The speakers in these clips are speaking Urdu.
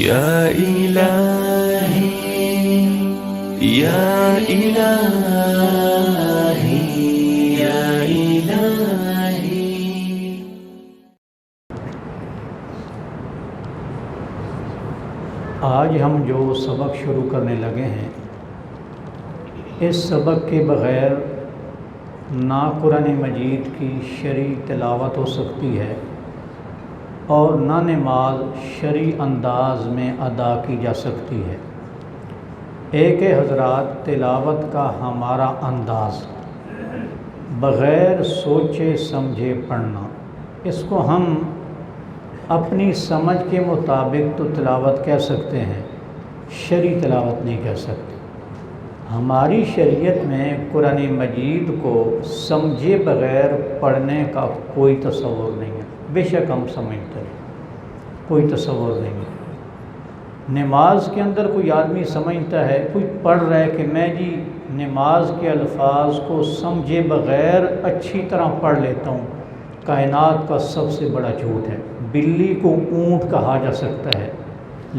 یا الہی یا الہی یا الہی۔ آج ہم جو سبق شروع کرنے لگے ہیں، اس سبق کے بغیر نہ قرآن مجید کی شرعی تلاوت ہو سکتی ہے اور نہ نماز شرعی انداز میں ادا کی جا سکتی ہے۔ ایک حضرات، تلاوت کا ہمارا انداز بغیر سوچے سمجھے پڑھنا، اس کو ہم اپنی سمجھ کے مطابق تو تلاوت کہہ سکتے ہیں، شرعی تلاوت نہیں کہہ سکتے۔ ہماری شریعت میں قرآن مجید کو سمجھے بغیر پڑھنے کا کوئی تصور نہیں ہے، بے شک ہم سمجھتے ہیں، کوئی تصور نہیں ہے۔ نماز کے اندر کوئی آدمی سمجھتا ہے، کوئی پڑھ رہا ہے کہ میں جی نماز کے الفاظ کو سمجھے بغیر اچھی طرح پڑھ لیتا ہوں، کائنات کا سب سے بڑا جھوٹ ہے۔ بلی کو اونٹ کہا جا سکتا ہے،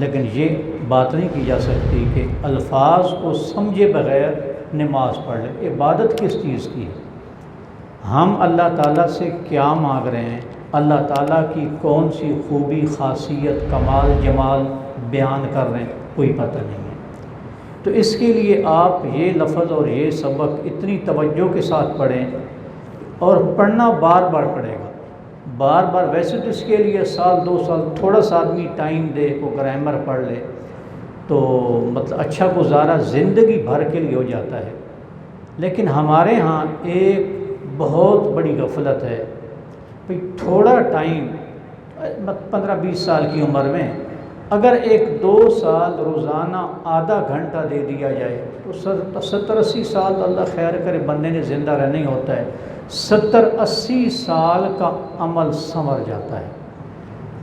لیکن یہ بات نہیں کی جا سکتی کہ الفاظ کو سمجھے بغیر نماز پڑھ لے۔ عبادت کس چیز کی ہے؟ ہم اللہ تعالیٰ سے کیا مانگ رہے ہیں، اللہ تعالیٰ کی کون سی خوبی، خاصیت، کمال، جمال بیان کر رہے ہیں، کوئی پتہ نہیں ہے۔ تو اس کے لیے آپ یہ لفظ اور یہ سبق اتنی توجہ کے ساتھ پڑھیں، اور پڑھنا بار بار پڑھے گا، بار بار۔ ویسے تو اس کے لیے سال 2 سال تھوڑا سا آدمی ٹائم دے، کو گرامر پڑھ لے تو مطلب اچھا گزارا زندگی بھر کے لیے ہو جاتا ہے۔ لیکن ہمارے ہاں ایک بہت بڑی غفلت ہے، بھئی تھوڑا ٹائم 15-20 سال کی عمر میں اگر 1-2 سال روزانہ آدھا گھنٹہ دے دیا جائے تو 70-80 سال اللہ خیر کرے، بندے نے زندہ رہنا ہی ہوتا ہے، 70-80 سال کا عمل سنور جاتا ہے۔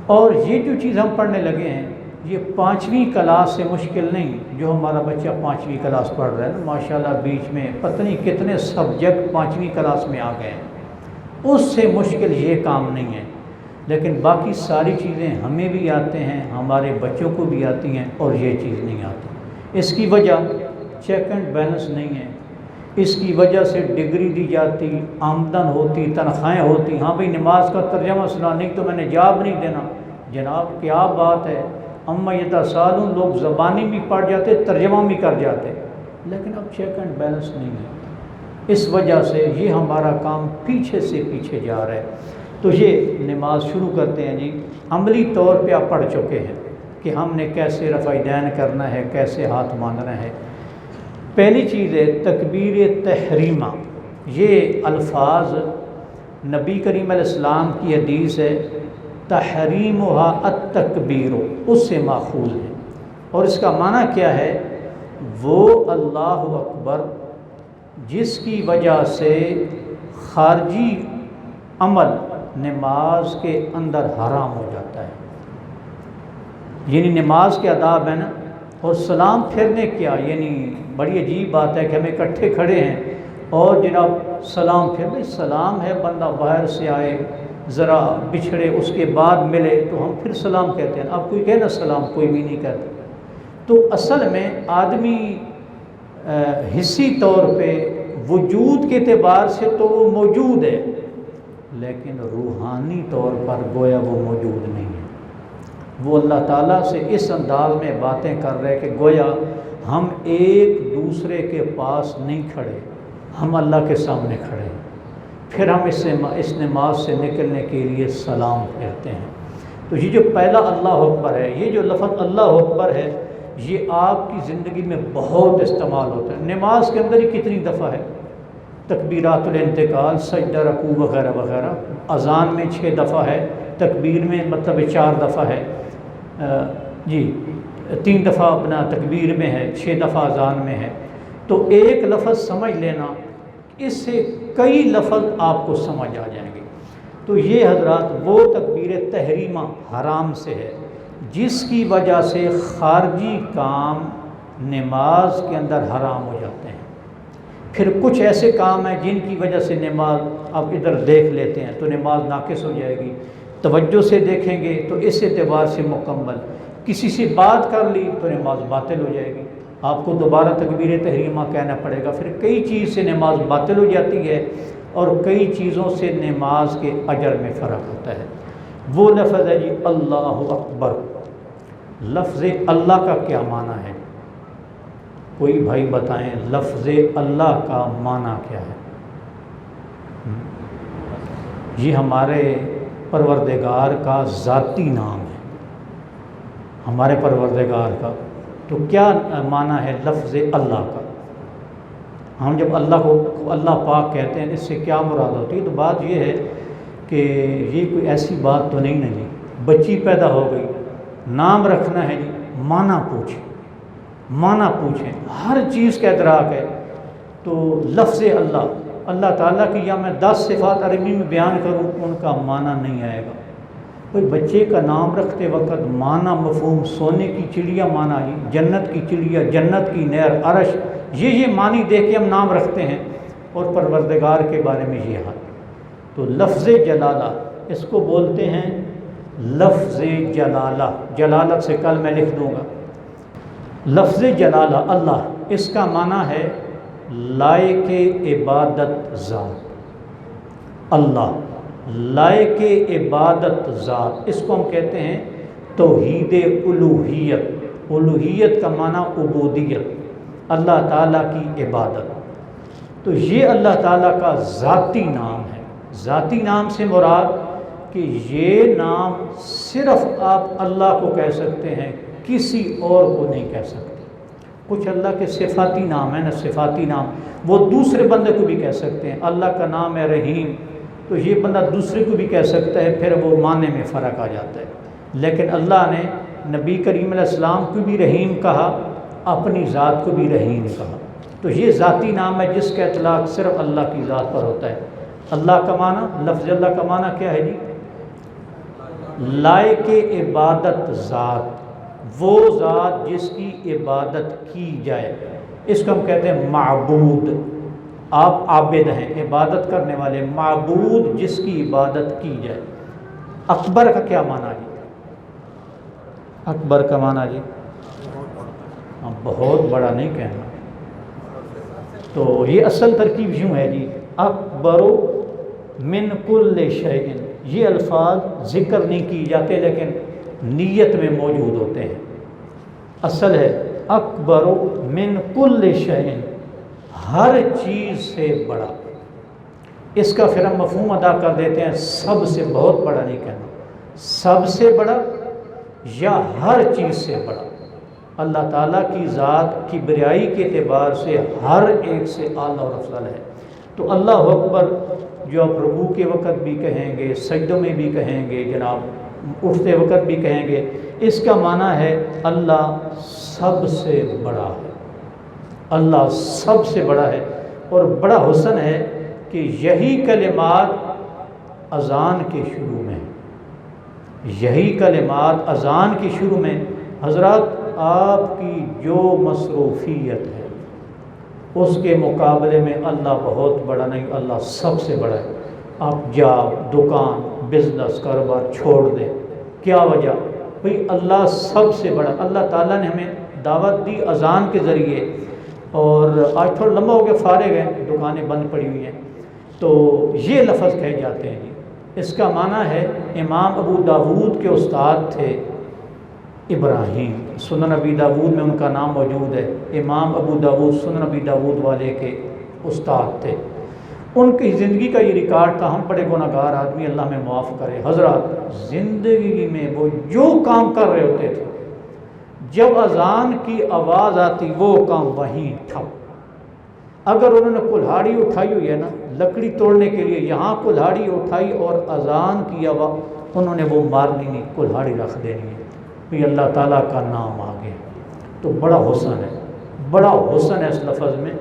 اور یہ جو چیز ہم پڑھنے لگے ہیں، یہ 5ویں کلاس سے مشکل نہیں۔ جو ہمارا بچہ 5ویں کلاس پڑھ رہا ہے نا، ماشاءاللہ بیچ میں پتہ نہیں کتنے سبجیکٹ 5ویں کلاس میں آ گئے ہیں، اس سے مشکل یہ کام نہیں ہے۔ لیکن باقی ساری چیزیں ہمیں بھی آتے ہیں، ہمارے بچوں کو بھی آتی ہیں، اور یہ چیز نہیں آتی۔ اس کی وجہ چیک اینڈ بیلنس نہیں ہے، اس کی وجہ سے ڈگری دی جاتی، آمدن ہوتی، تنخواہیں ہوتی، ہاں بھئی نماز کا ترجمہ سنا، نہیں تو میں نے جاب نہیں دینا۔ جناب کیا بات ہے، اما یتساءلون، لوگ زبانی بھی پڑھ جاتے، ترجمہ بھی کر جاتے، لیکن اب چیک اینڈ بیلنس نہیں ہے۔ اس وجہ سے یہ ہمارا کام پیچھے سے پیچھے جا رہا ہے۔ تو یہ نماز شروع کرتے ہیں جی۔ عملی طور پہ آپ پڑھ چکے ہیں کہ ہم نے کیسے رفع دین کرنا ہے، کیسے ہاتھ باندھنا ہے۔ پہلی چیز ہے تکبیر تحریمہ۔ یہ الفاظ نبی کریم علیہ السلام کی حدیث ہے، تحریمھا التکبیر، اس سے ماخوذ ہے۔ اور اس کا معنی کیا ہے؟ وہ اللہ اکبر جس کی وجہ سے خارجی عمل نماز کے اندر حرام ہو جاتا ہے، یعنی نماز کے آداب ہے نا۔ اور سلام پھیرنے کیا، یعنی بڑی عجیب بات ہے کہ ہم اکٹھے کھڑے ہیں اور جناب سلام پھیر، بھائی سلام ہے، بندہ باہر سے آئے ذرا بچھڑے اس کے بعد ملے تو ہم پھر سلام کہتے ہیں۔ اب کوئی کہے نا سلام، کوئی بھی نہیں کہتا۔ تو اصل میں آدمی حصی طور پہ وجود کے اعتبار سے تو وہ موجود ہے، لیکن روحانی طور پر گویا وہ موجود نہیں ہے۔ وہ اللہ تعالیٰ سے اس انداز میں باتیں کر رہے کہ گویا ہم ایک دوسرے کے پاس نہیں کھڑے، ہم اللہ کے سامنے کھڑے ہیں۔ پھر ہم اس نماز سے نکلنے کے لیے سلام پھیرتے ہیں۔ تو یہ جو پہلا اللہ اکبر ہے، یہ جو لفظ اللہ اکبر ہے، یہ آپ کی زندگی میں بہت استعمال ہوتا ہے۔ نماز کے اندر ہی کتنی دفعہ ہے؟ تکبیرات الانتقال، سجدہ، رکوع وغیرہ وغیرہ۔ اذان میں 6 دفعہ ہے، تکبیر میں مطلب 4 دفعہ ہے، 3 دفعہ اپنا تکبیر میں ہے، 6 دفعہ اذان میں ہے۔ تو ایک لفظ سمجھ لینا، اس سے کئی لفظ آپ کو سمجھ آ جائیں گے۔ تو یہ حضرات وہ تکبیر تحریمہ حرام سے ہے، جس کی وجہ سے خارجی کام نماز کے اندر حرام ہو جاتے ہیں۔ پھر کچھ ایسے کام ہیں جن کی وجہ سے نماز اب ادھر دیکھ لیتے ہیں تو نماز ناقص ہو جائے گی، توجہ سے دیکھیں گے تو اس اعتبار سے مکمل۔ کسی سے بات کر لی تو نماز باطل ہو جائے گی، آپ کو دوبارہ تکبیر تحریمہ کہنا پڑے گا، پھر کئی چیز سے نماز باطل ہو جاتی ہے اور کئی چیزوں سے نماز کے اجر میں فرق ہوتا ہے۔ وہ لفظ ہے جی اللہ اکبر، لفظ اللہ کا کیا معنی ہے؟ کوئی بھائی بتائیں لفظ اللہ کا معنی کیا ہے؟ یہ ہمارے پروردگار کا ذاتی نام ہے، ہمارے پروردگار کا۔ تو کیا معنی ہے لفظ اللہ کا؟ ہم جب اللہ کو اللہ پاک کہتے ہیں اس سے کیا مراد ہوتی ہے؟ تو بات یہ ہے کہ یہ کوئی ایسی بات تو نہیں نا جی، بچی پیدا ہو گئی، نام رکھنا ہے جی، معنی پوچھیں، معنی پوچھیں، ہر چیز کا ادراک ہے۔ تو لفظ اللہ، اللہ تعالیٰ کی یا میں 10 صفات عربی میں بیان کروں ان کا معنی نہیں آئے گا۔ کوئی بچے کا نام رکھتے وقت معنی مفہوم، سونے کی چڑیا معنی جی، جنت کی چڑیا، جنت کی نہر، عرش، یہ معنی دے کے ہم نام رکھتے ہیں، اور پروردگار کے بارے میں یہ حال۔ تو لفظ جلالہ اس کو بولتے ہیں لفظ جلالہ، جلالت سے کل میں لکھ دوں گا۔ لفظ جلالہ اللہ، اس کا معنی ہے لائق عبادت ذات، اللہ لائق عبادت ذات، اس کو ہم کہتے ہیں توحید الوہیت۔ الوہیت کا معنی عبودیت، اللہ تعالیٰ کی عبادت۔ تو یہ اللہ تعالیٰ کا ذاتی نام ہے۔ ذاتی نام سے مراد کہ یہ نام صرف آپ اللہ کو کہہ سکتے ہیں، کسی اور کو نہیں کہہ سکتے۔ کچھ اللہ کے صفاتی نام ہیں نا، صفاتی نام وہ دوسرے بندے کو بھی کہہ سکتے ہیں۔ اللہ کا نام ہے رحیم، تو یہ بندہ دوسرے کو بھی کہہ سکتا ہے، پھر وہ معنی میں فرق آ جاتا ہے۔ لیکن اللہ نے نبی کریم علیہ السلام کو بھی رحیم کہا، اپنی ذات کو بھی رحیم کہا۔ تو یہ ذاتی نام ہے جس کا اطلاق صرف اللہ کی ذات پر ہوتا ہے۔ اللہ کا معنی، لفظ اللہ کا معنی کیا ہے جی؟ لائق عبادت ذات، وہ ذات جس کی عبادت کی جائے، اس کو ہم کہتے ہیں معبود۔ آپ عابد ہیں، عبادت کرنے والے، معبود جس کی عبادت کی جائے۔ اکبر کا کیا معنی جی؟ اکبر کا معنی جی بہت بڑا نہیں کہنا۔ تو یہ اصل ترکیب یوں ہے جی، اکبر من کل شیء، یہ الفاظ ذکر نہیں کی جاتے لیکن نیت میں موجود ہوتے ہیں۔ اصل ہے اکبر من کل شیء، ہر چیز سے بڑا۔ اس کا پھر ہم مفہوم ادا کر دیتے ہیں، سب سے، بہت بڑا نہیں کہنا، سب سے بڑا یا ہر چیز سے بڑا۔ اللہ تعالیٰ کی ذات کی بریائی کے اعتبار سے ہر ایک سے اعلیٰ اور افضل ہے۔ تو اللہ اکبر جو آپ رکوع کے وقت بھی کہیں گے، سجدوں میں بھی کہیں گے، جناب اٹھتے وقت بھی کہیں گے، اس کا معنی ہے اللہ سب سے بڑا ہے، اللہ سب سے بڑا ہے۔ اور بڑا حسن ہے کہ یہی کلمات اذان کے شروع میں، یہی کلمات اذان کے شروع میں، حضرات آپ کی جو مصروفیت ہے اس کے مقابلے میں اللہ بہت بڑا نہیں، اللہ سب سے بڑا ہے۔ آپ جاب، دکان، بزنس، کاروبار چھوڑ دیں، کیا وجہ؟ بھئی اللہ سب سے بڑا۔ اللہ تعالیٰ نے ہمیں دعوت دی اذان کے ذریعے، اور آج تھوڑا لمبا ہو گیا، فارغ ہیں، دکانیں بند پڑی ہوئی ہیں، تو یہ لفظ کہے جاتے ہیں جی۔ اس کا معنی ہے، امام ابو داود کے استاد تھے ابراہیم، سنن ابی داود میں ان کا نام موجود ہے۔ امام ابو داود سنن ابی داود والے کے استاد تھے۔ ان کی زندگی کا یہ ریکارڈ تھا، ہم بڑے گناہگار آدمی، اللہ میں معاف کرے۔ حضرات زندگی میں وہ جو کام کر رہے ہوتے تھے، جب اذان کی آواز آتی وہ کام وہیں ٹھپ۔ اگر انہوں نے کلہاڑی اٹھائی ہوئی ہے نا لکڑی توڑنے کے لیے، یہاں کلہاڑی اٹھائی اور اذان کی آواز، انہوں نے وہ مارنی نہیں، کلہاڑی رکھ دینی ہے، بھی اللہ تعالیٰ کا نام آ گیا۔ تو بڑا حسن ہے، بڑا حسن ہے اس لفظ میں۔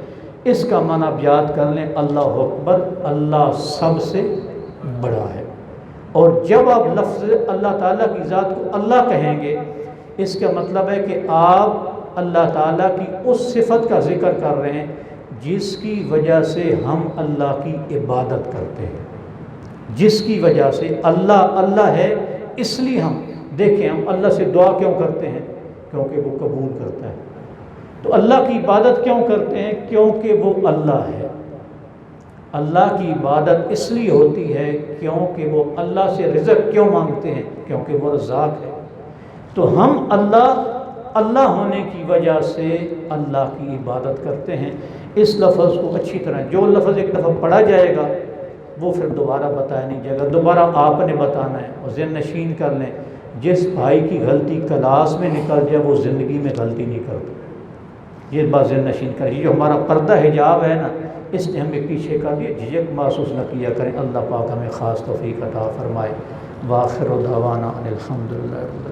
اس کا معنی آپ یاد کر لیں، اللہ اکبر، اللہ سب سے بڑا ہے۔ اور جب آپ لفظ اللہ تعالیٰ کی ذات کو اللہ کہیں گے، اس کا مطلب ہے کہ آپ اللہ تعالیٰ کی اس صفت کا ذکر کر رہے ہیں جس کی وجہ سے ہم اللہ کی عبادت کرتے ہیں، جس کی وجہ سے اللہ اللہ ہے، اس لیے ہم دیکھیں ہم اللہ سے دعا کیوں کرتے ہیں؟ کیونکہ وہ قبول کرتا ہے۔ تو اللہ کی عبادت کیوں کرتے ہیں؟ کیونکہ وہ اللہ ہے۔ اللہ کی عبادت اس لیے ہوتی ہے کیونکہ وہ اللہ سے رزق کیوں مانگتے ہیں؟ کیونکہ وہ رزاق ہے۔ تو ہم اللہ ہونے کی وجہ سے اللہ کی عبادت کرتے ہیں۔ اس لفظ کو اچھی طرح، جو لفظ ایک دفعہ پڑھا جائے گا وہ پھر دوبارہ بتایا نہیں جائے گا، دوبارہ آپ نے بتانا ہے۔ اور ذہن نشین کر لیں، جس بھائی کی غلطی کلاس میں نکل جائے وہ زندگی میں غلطی نہیں کرتا، یہ بات ذہن نشین کر۔ یہ جو ہمارا پردہ حجاب ہے نا، اس نے ہمیں پیچھے کر دیا، جھجک محسوس نہ کیا کریں۔ اللہ پاک ہمیں خاص توفیق عطا فرمائے۔ وآخر دعوانا ان الحمد للہ رب العالمین۔